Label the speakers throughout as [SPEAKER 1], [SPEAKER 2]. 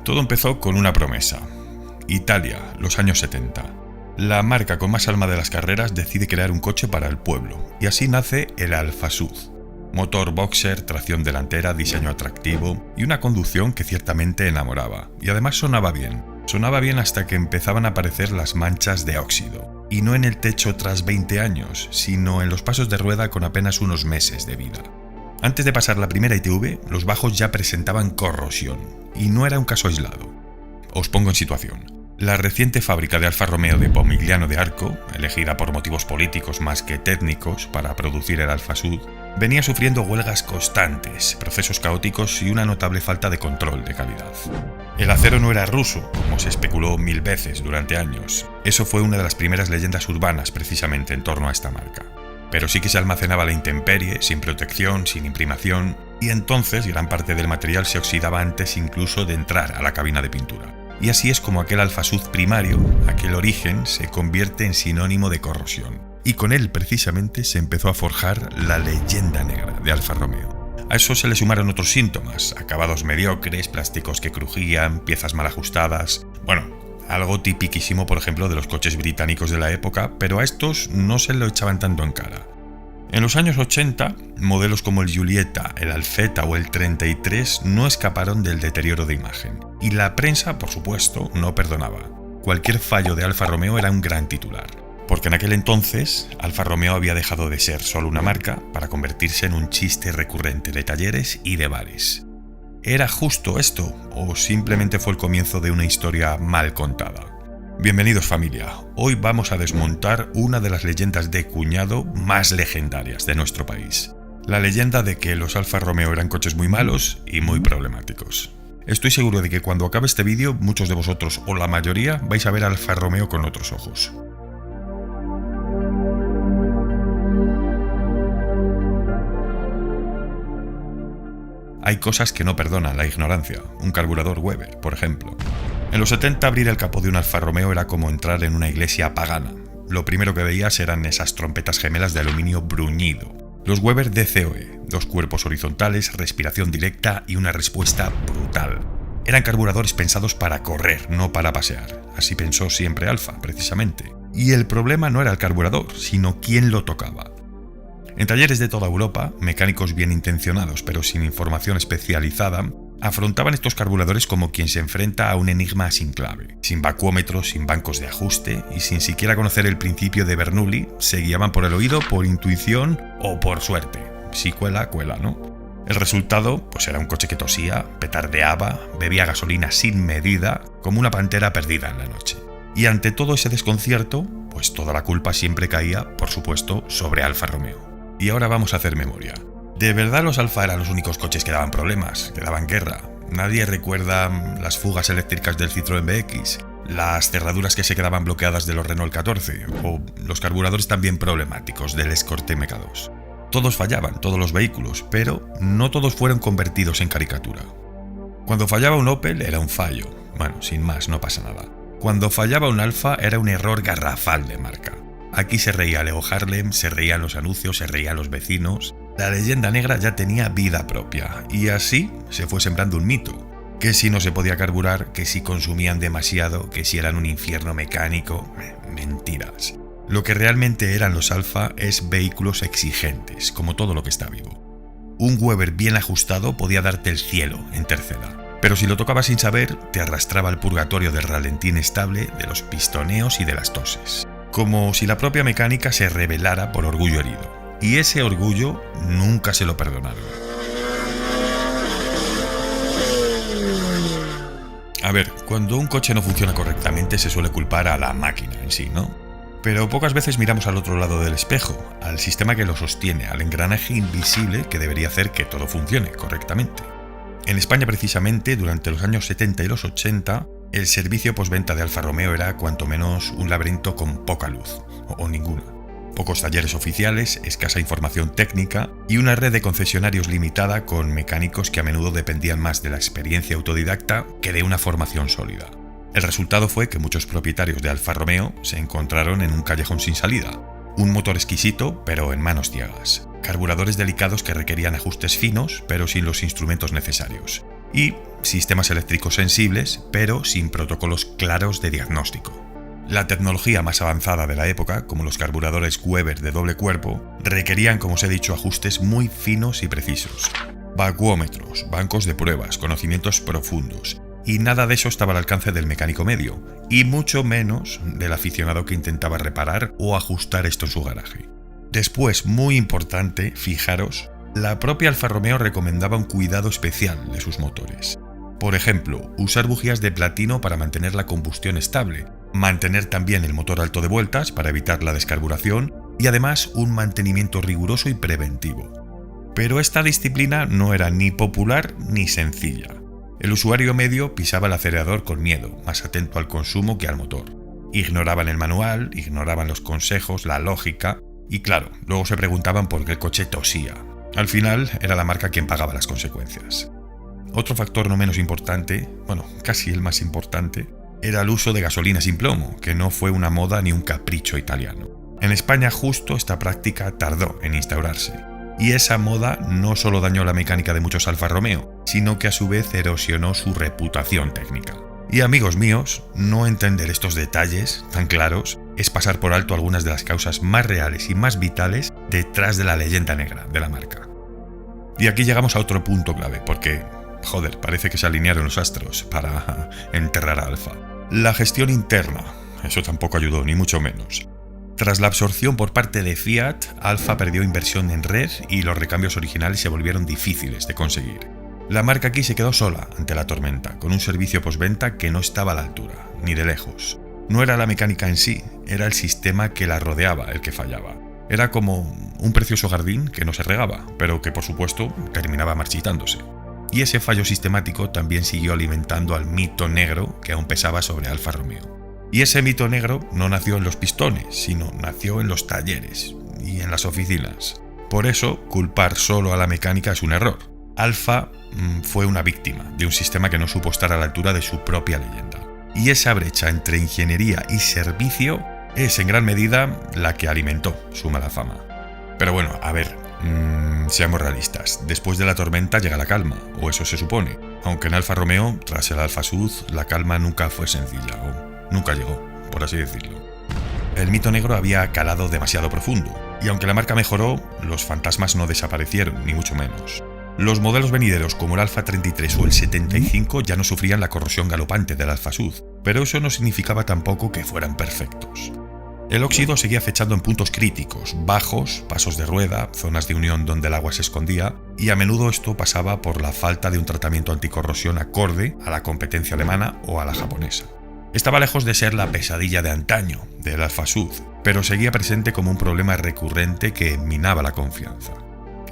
[SPEAKER 1] Todo empezó con una promesa. Italia, los años 70. La marca con más alma de las carreras decide crear un coche para el pueblo, y así nace el Alfa Sud. Motor boxer, tracción delantera, diseño atractivo y una conducción que ciertamente enamoraba. Y además sonaba bien. Sonaba bien hasta que empezaban a aparecer las manchas de óxido. Y no en el techo tras 20 años, sino en los pasos de rueda con apenas unos meses de vida. Antes de pasar la primera ITV, los bajos ya presentaban corrosión. Y no era un caso aislado. Os pongo en situación. La reciente fábrica de Alfa Romeo de Pomigliano de Arco, elegida por motivos políticos más que técnicos para producir el Alfa Sud, venía sufriendo huelgas constantes, procesos caóticos y una notable falta de control de calidad. El acero no era ruso, como se especuló 1000 veces durante años. Eso fue una de las primeras leyendas urbanas precisamente en torno a esta marca. Pero sí que se almacenaba la intemperie, sin protección, sin imprimación, y entonces gran parte del material se oxidaba antes incluso de entrar a la cabina de pintura. Y así es como aquel Alfa Sud primario, aquel origen, se convierte en sinónimo de corrosión. Y con él precisamente se empezó a forjar la leyenda negra de Alfa Romeo. A eso se le sumaron otros síntomas, acabados mediocres, plásticos que crujían, piezas mal ajustadas. Bueno, algo tipiquísimo por ejemplo de los coches británicos de la época, pero a estos no se lo echaban tanto en cara. En los años 80, modelos como el Giulietta, el Alfetta o el 33 no escaparon del deterioro de imagen. Y la prensa, por supuesto, no perdonaba. Cualquier fallo de Alfa Romeo era un gran titular. Porque en aquel entonces, Alfa Romeo había dejado de ser solo una marca para convertirse en un chiste recurrente de talleres y de bares. ¿Era justo esto o simplemente fue el comienzo de una historia mal contada? Bienvenidos familia, hoy vamos a desmontar una de las leyendas de cuñado más legendarias de nuestro país. La leyenda de que los Alfa Romeo eran coches muy malos y muy problemáticos. Estoy seguro de que cuando acabe este vídeo, muchos de vosotros o la mayoría vais a ver a Alfa Romeo con otros ojos. Hay cosas que no perdonan la ignorancia, un carburador Weber, por ejemplo. En los 70 abrir el capó de un Alfa Romeo era como entrar en una iglesia pagana. Lo primero que veías eran esas trompetas gemelas de aluminio bruñido. Los Weber DCOE, 2 cuerpos horizontales, respiración directa y una respuesta brutal. Eran carburadores pensados para correr, no para pasear. Así pensó siempre Alfa, precisamente. Y el problema no era el carburador, sino quién lo tocaba. En talleres de toda Europa, mecánicos bien intencionados pero sin información especializada afrontaban estos carburadores como quien se enfrenta a un enigma sin clave. Sin vacuómetros, sin bancos de ajuste y sin siquiera conocer el principio de Bernoulli, se guiaban por el oído, por intuición o por suerte. Si cuela, cuela, ¿no? El resultado, pues era un coche que tosía, petardeaba, bebía gasolina sin medida, como una pantera perdida en la noche. Y ante todo ese desconcierto, pues toda la culpa siempre caía, por supuesto, sobre Alfa Romeo. Y ahora vamos a hacer memoria. ¿De verdad los Alfa eran los únicos coches que daban problemas, que daban guerra? Nadie recuerda las fugas eléctricas del Citroën BX, las cerraduras que se quedaban bloqueadas de los Renault 14 o los carburadores también problemáticos del Escort MK2. Todos fallaban, todos los vehículos, pero no todos fueron convertidos en caricatura. Cuando fallaba un Opel era un fallo. Bueno, sin más, no pasa nada. Cuando fallaba un Alfa era un error garrafal de marca. Aquí se reía Leo Harlem, se reían los anuncios, se reían los vecinos. La leyenda negra ya tenía vida propia y así se fue sembrando un mito. Que si no se podía carburar, que si consumían demasiado, que si eran un infierno mecánico. Mentiras. Lo que realmente eran los Alfa es vehículos exigentes, como todo lo que está vivo. Un Weber bien ajustado podía darte el cielo en tercera. Pero si lo tocabas sin saber, te arrastraba al purgatorio del ralentí inestable, de los pistoneos y de las toses. Como si la propia mecánica se rebelara por orgullo herido. Y ese orgullo nunca se lo perdonaron. A ver, cuando un coche no funciona correctamente se suele culpar a la máquina en sí, ¿no? Pero pocas veces miramos al otro lado del espejo, al sistema que lo sostiene, al engranaje invisible que debería hacer que todo funcione correctamente. En España precisamente, durante los años 70 y los 80, el servicio postventa de Alfa Romeo era cuanto menos un laberinto con poca luz, o ninguna. Pocos talleres oficiales, escasa información técnica y una red de concesionarios limitada con mecánicos que a menudo dependían más de la experiencia autodidacta que de una formación sólida. El resultado fue que muchos propietarios de Alfa Romeo se encontraron en un callejón sin salida. Un motor exquisito, pero en manos ciegas. Carburadores delicados que requerían ajustes finos, pero sin los instrumentos necesarios. y sistemas eléctricos sensibles, pero sin protocolos claros de diagnóstico. La tecnología más avanzada de la época, como los carburadores Weber de doble cuerpo, requerían, como os he dicho, ajustes muy finos y precisos. Vacuómetros, bancos de pruebas, conocimientos profundos, y nada de eso estaba al alcance del mecánico medio, y mucho menos del aficionado que intentaba reparar o ajustar esto en su garaje. Después, muy importante, fijaros, la propia Alfa Romeo recomendaba un cuidado especial de sus motores. Por ejemplo, usar bujías de platino para mantener la combustión estable, mantener también el motor alto de vueltas para evitar la descarburación y además un mantenimiento riguroso y preventivo. Pero esta disciplina no era ni popular ni sencilla. El usuario medio pisaba el acelerador con miedo, más atento al consumo que al motor. Ignoraban el manual, ignoraban los consejos, la lógica y claro, luego se preguntaban por qué el coche tosía. Al final era la marca quien pagaba las consecuencias. Otro factor no menos importante, bueno, casi el más importante, era el uso de gasolina sin plomo, que no fue una moda ni un capricho italiano. En España justo esta práctica tardó en instaurarse, y esa moda no solo dañó la mecánica de muchos Alfa Romeo, sino que a su vez erosionó su reputación técnica. Y amigos míos, no entender estos detalles tan claros es pasar por alto algunas de las causas más reales y más vitales detrás de la leyenda negra de la marca. Y aquí llegamos a otro punto clave, porque, joder, parece que se alinearon los astros para enterrar a Alfa. La gestión interna, eso tampoco ayudó, ni mucho menos. Tras la absorción por parte de Fiat, Alfa perdió inversión en red y los recambios originales se volvieron difíciles de conseguir. La marca aquí se quedó sola ante la tormenta, con un servicio postventa que no estaba a la altura, ni de lejos. No era la mecánica en sí, era el sistema que la rodeaba el que fallaba. Era como un precioso jardín que no se regaba, pero que por supuesto terminaba marchitándose. Y ese fallo sistemático también siguió alimentando al mito negro que aún pesaba sobre Alfa Romeo. Y ese mito negro no nació en los pistones, sino nació en los talleres y en las oficinas. Por eso, culpar solo a la mecánica es un error. Alfa fue una víctima de un sistema que no supo estar a la altura de su propia leyenda. Y esa brecha entre ingeniería y servicio es en gran medida la que alimentó su mala fama. Pero bueno, a ver, seamos realistas. Después de la tormenta llega la calma, o eso se supone. Aunque en Alfa Romeo, tras el Alfa Sud, la calma nunca fue sencilla, o nunca llegó, por así decirlo. El mito negro había calado demasiado profundo, y aunque la marca mejoró, los fantasmas no desaparecieron, ni mucho menos. Los modelos venideros como el Alfa 33 o el 75 ya no sufrían la corrosión galopante del Alfa Sud, pero eso no significaba tampoco que fueran perfectos. El óxido seguía acechando en puntos críticos, bajos, pasos de rueda, zonas de unión donde el agua se escondía, y a menudo esto pasaba por la falta de un tratamiento anticorrosión acorde a la competencia alemana o a la japonesa. Estaba lejos de ser la pesadilla de antaño del Alfa Sud, pero seguía presente como un problema recurrente que minaba la confianza.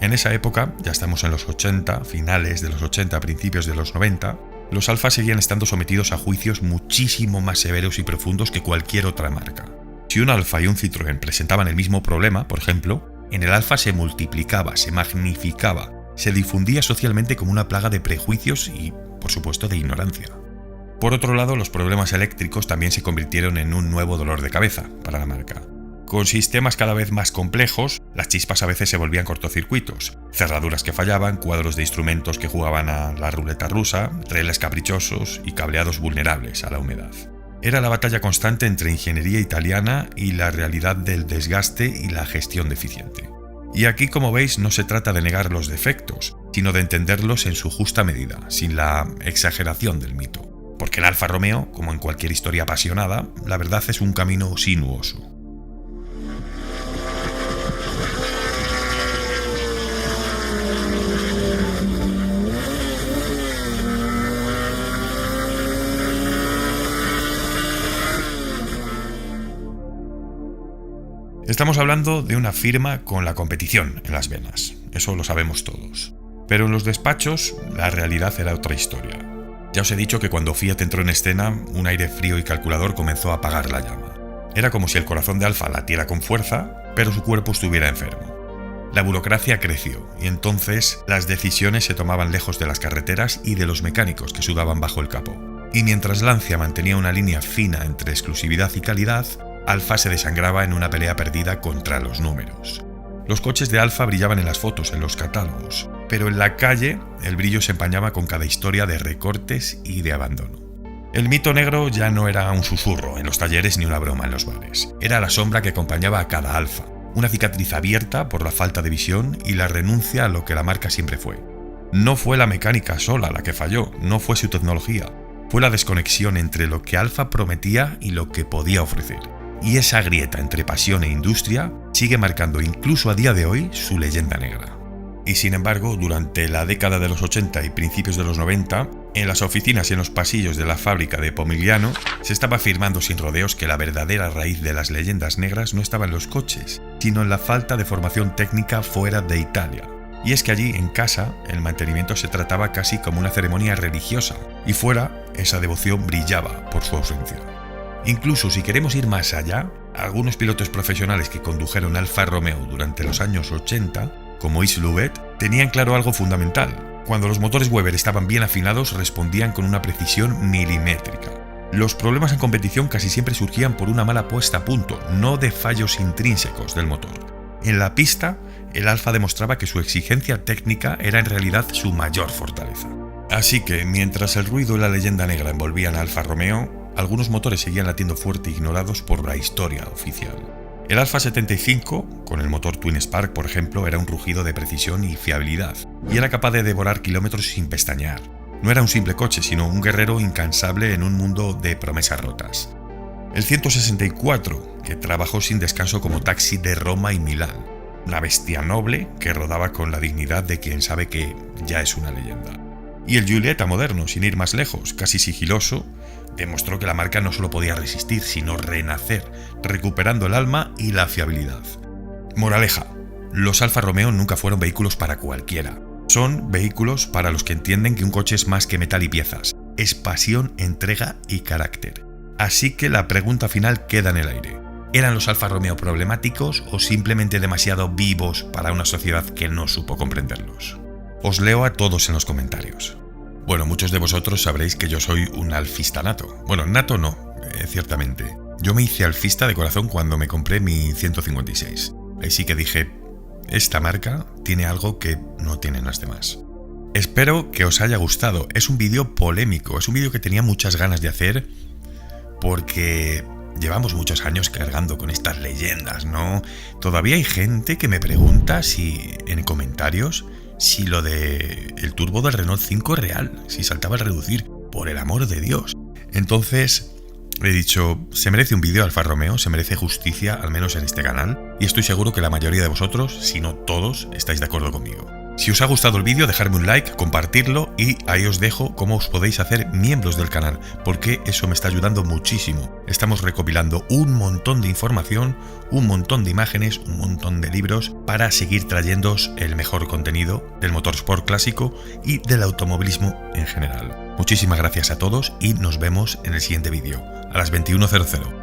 [SPEAKER 1] En esa época, ya estamos en los 80, finales de los 80, principios de los 90, los Alfa seguían estando sometidos a juicios muchísimo más severos y profundos que cualquier otra marca. Si un Alfa y un Citroën presentaban el mismo problema, por ejemplo, en el Alfa se multiplicaba, se magnificaba, se difundía socialmente como una plaga de prejuicios y, por supuesto, de ignorancia. Por otro lado, los problemas eléctricos también se convirtieron en un nuevo dolor de cabeza para la marca. Con sistemas cada vez más complejos, las chispas a veces se volvían cortocircuitos, cerraduras que fallaban, cuadros de instrumentos que jugaban a la ruleta rusa, relés caprichosos y cableados vulnerables a la humedad. Era la batalla constante entre ingeniería italiana y la realidad del desgaste y la gestión deficiente. Y aquí, como veis, no se trata de negar los defectos, sino de entenderlos en su justa medida, sin la exageración del mito. Porque el Alfa Romeo, como en cualquier historia apasionada, la verdad es un camino sinuoso. Estamos hablando de una firma con la competición en las venas, eso lo sabemos todos. Pero en los despachos, la realidad era otra historia. Ya os he dicho que cuando Fiat entró en escena, un aire frío y calculador comenzó a apagar la llama. Era como si el corazón de Alfa latiera con fuerza, pero su cuerpo estuviera enfermo. La burocracia creció, y entonces las decisiones se tomaban lejos de las carreteras y de los mecánicos que sudaban bajo el capó. Y mientras Lancia mantenía una línea fina entre exclusividad y calidad, Alfa se desangraba en una pelea perdida contra los números. Los coches de Alfa brillaban en las fotos, en los catálogos, pero en la calle el brillo se empañaba con cada historia de recortes y de abandono. El mito negro ya no era un susurro en los talleres ni una broma en los bares. Era la sombra que acompañaba a cada Alfa, una cicatriz abierta por la falta de visión y la renuncia a lo que la marca siempre fue. No fue la mecánica sola la que falló, no fue su tecnología, fue la desconexión entre lo que Alfa prometía y lo que podía ofrecer. Y esa grieta entre pasión e industria sigue marcando incluso a día de hoy su leyenda negra. Y sin embargo, durante la década de los 80 y principios de los 90, en las oficinas y en los pasillos de la fábrica de Pomigliano se estaba afirmando sin rodeos que la verdadera raíz de las leyendas negras no estaba en los coches, sino en la falta de formación técnica fuera de Italia. Y es que allí, en casa, el mantenimiento se trataba casi como una ceremonia religiosa, y fuera, esa devoción brillaba por su ausencia. Incluso si queremos ir más allá, algunos pilotos profesionales que condujeron Alfa Romeo durante los años 80, como Yves Louvet, tenían claro algo fundamental. Cuando los motores Weber estaban bien afinados, respondían con una precisión milimétrica. Los problemas en competición casi siempre surgían por una mala puesta a punto, no de fallos intrínsecos del motor. En la pista, el Alfa demostraba que su exigencia técnica era en realidad su mayor fortaleza. Así que, mientras el ruido y la leyenda negra envolvían a Alfa Romeo, algunos motores seguían latiendo fuerte ignorados por la historia oficial. El Alfa 75, con el motor Twin Spark por ejemplo, era un rugido de precisión y fiabilidad, y era capaz de devorar kilómetros sin pestañear. No era un simple coche, sino un guerrero incansable en un mundo de promesas rotas. El 164, que trabajó sin descanso como taxi de Roma y Milán. Una bestia noble que rodaba con la dignidad de quien sabe que ya es una leyenda. Y el Giulietta moderno, sin ir más lejos, casi sigiloso, demostró que la marca no solo podía resistir, sino renacer, recuperando el alma y la fiabilidad. Moraleja: los Alfa Romeo nunca fueron vehículos para cualquiera. Son vehículos para los que entienden que un coche es más que metal y piezas, es pasión, entrega y carácter. Así que la pregunta final queda en el aire. ¿Eran los Alfa Romeo problemáticos o simplemente demasiado vivos para una sociedad que no supo comprenderlos? Os leo a todos en los comentarios. Bueno, muchos de vosotros sabréis que yo soy un alfista nato. Bueno, nato no, ciertamente. Yo me hice alfista de corazón cuando me compré mi 156. Ahí sí que dije, esta marca tiene algo que no tienen las demás. Espero que os haya gustado. Es un vídeo polémico, es un vídeo que tenía muchas ganas de hacer porque llevamos muchos años cargando con estas leyendas, ¿no? Todavía hay gente que me pregunta si en comentarios si lo de el turbo del Renault 5 es real, si saltaba al reducir, por el amor de Dios. Entonces he dicho, se merece un vídeo Alfa Romeo, se merece justicia, al menos en este canal, y estoy seguro que la mayoría de vosotros, si no todos, estáis de acuerdo conmigo. Si os ha gustado el vídeo, dejadme un like, compartirlo y ahí os dejo cómo os podéis hacer miembros del canal, porque eso me está ayudando muchísimo. Estamos recopilando un montón de información, un montón de imágenes, un montón de libros para seguir trayéndoos el mejor contenido del motorsport clásico y del automovilismo en general. Muchísimas gracias a todos y nos vemos en el siguiente vídeo, a las 21:00.